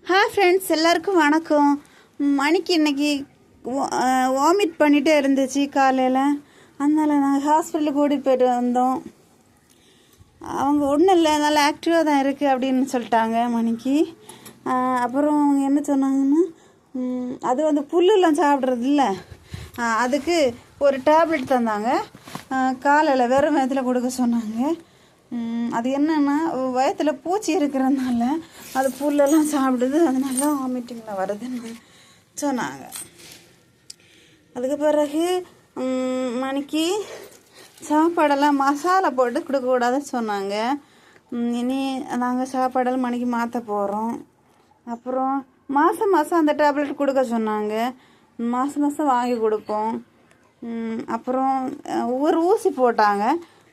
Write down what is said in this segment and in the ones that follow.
Hi friends, எல்லாருக்கும் வணக்கம். மணிக்கு இன்னைக்கு வாமிட் பண்ணிகிட்டே இருந்துச்சு காலையில். அதனால் நாங்கள் ஹாஸ்பிட்டலுக்கு கூட்டிகிட்டு போய்ட்டு வந்தோம். அவங்க ஒன்றும் இல்லை, நல்லா ஆக்டிவாக தான் இருக்குது அப்படின்னு சொல்லிட்டாங்க மணிக்கு. அப்புறம் அவங்க என்ன சொன்னாங்கன்னா, அது வந்து புல்லுலாம் சாப்பிட்றது இல்லை, அதுக்கு ஒரு டேப்லெட் தந்தாங்க. காலையில் வெறும் வயத்தில் கொடுக்க சொன்னாங்க. அது என்னென்னா, வயத்தில் பூச்சி இருக்கிறதுனால அது புல்லெல்லாம் சாப்பிடுது, அதனால தான் வாமிட்டிங்கில் வருதுன்னு சொன்னாங்க. அதுக்கு பிறகு மணிக்கு சாப்பாடெல்லாம் மசாலா போட்டு கொடுக்கக்கூடாதுன்னு சொன்னாங்க. இனி நாங்கள் சாப்பாடெல்லாம் மணிக்கு மாற்ற போகிறோம். அப்புறம் மாதம் மாதம் அந்த டேப்லெட் கொடுக்க சொன்னாங்க. மாதம் மாதம் வாங்கி கொடுப்போம். அப்புறம் ஒவ்வொரு ஊசி போட்டாங்க.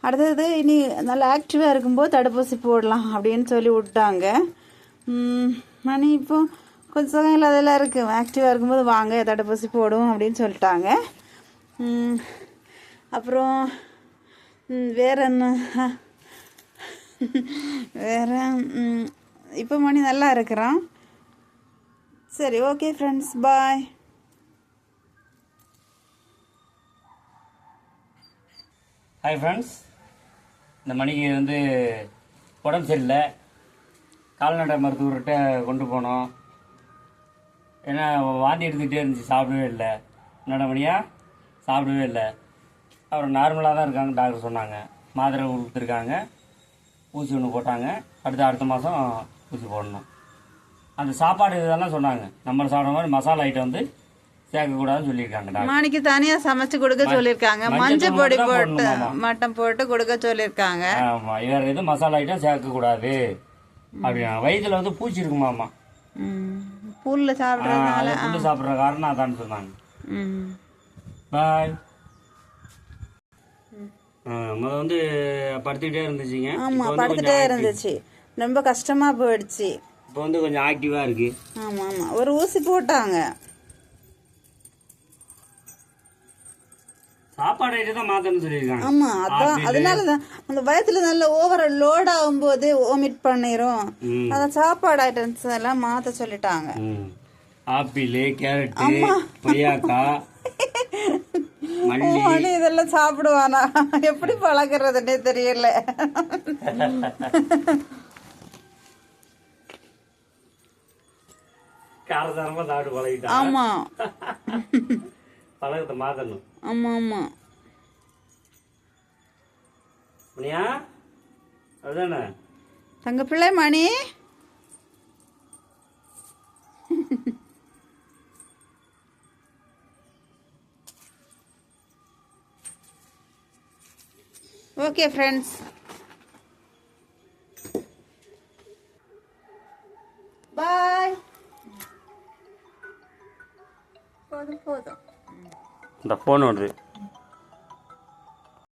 அடுத்தது இனி நல்லா ஆக்டிவாக இருக்கும்போது தடுப்பூசி போடலாம் அப்படின்னு சொல்லி விட்டாங்க. மணி இப்போ கொஞ்சம் இல்லாதெல்லாம் இருக்குது, ஆக்டிவாக இருக்கும்போது வாங்க தடுப்பூசி போடுவோம் அப்படின்னு சொல்லிட்டாங்க. அப்புறம் வேறு என்ன, வேறு இப்போ மணி நல்லா இருக்கிறான். சரி, ஓகே ஃப்ரெண்ட்ஸ், பாய். ஹாய் ஃப்ரெண்ட்ஸ், இந்த மணிக்கு வந்து உடம்பு சரியில்லை, கால்நடை மருத்துவர்கிட்ட கொண்டு போனோம். ஏன்னா வாந்தி எடுத்துக்கிட்டே இருந்துச்சு, சாப்பிடவே இல்லை. என்னடா மணியா சாப்பிடவே இல்லை. அப்புறம் நார்மலாக தான் இருக்காங்க டாக்டர் சொன்னாங்க. மாத்திரை கொடுத்துருக்காங்க, ஊசி ஒன்று போட்டாங்க. அடுத்த மாதம் ஊசி போடணும். அந்த சாப்பாடு இதெல்லாம் சொன்னாங்க, நம்ம சாப்பிட்ற மாதிரி மசாலா ஐட்டம் வந்து சேர்க்கக்கூடாதுன்னு சொல்லியிருக்காங்க. மணிக்கு தனியாக சமைச்சு கொடுக்க சொல்லியிருக்காங்க. மஞ்சள் பொடி போட்டு மட்டன் போட்டு கொடுக்க சொல்லியிருக்காங்க. ஆமாம், வேற எதுவும் மசாலா ஐட்டம் சேர்க்கக்கூடாது அப்படின்னா. வயிற்றுல வந்து பூச்சி இருக்குமாம்மா, புல்ல சாப்பிட்றதுனால. புல்லு சாப்பிட்ற காரணம் அதான்னு சொன்னாங்க. பாய். முதல் வந்து படுத்துக்கிட்டே இருந்துச்சுங்க. ஆமாம், படுத்துகிட்டே இருந்துச்சு, ரொம்ப கஷ்டமாக போயிடுச்சு. இப்போ வந்து கொஞ்சம் ஆக்டிவாக இருக்கு. ஆமாம் ஆமாம், ஒரு ஊசி போட்டாங்க. சாப்பாடு ஐட்டம் தான் மாற்றணும்னு சொல்லியிருக்காங்க. ஆமாம், அதான் அதனால தான் அந்த வயத்துல நல்ல ஓவர லோட் ஆகும்போது வாமிட் பண்ணிரும். அதான் சாப்பாடு ஐட்டம்ஸ் எல்லாம் மாற்ற சொல்லிட்டாங்க. ஆப்பிள், கேரட், கொய்யாக்காய், மல்லி இதெல்லாம் சாப்பிடுவானா? எப்படி பழகிறதுனே தெரியல. காரசாரமா சாப்பிட்டு பழகிட்டா. ஆமா, பழகத்தை மாத்தணும். ஆமா ஆமா. மணியா அதுதானே தங்க பிள்ளை மணி. ஓகே ஃப்ரெண்ட்ஸ், பாய். போதும் போதும். இந்த ஃபோன் வருது.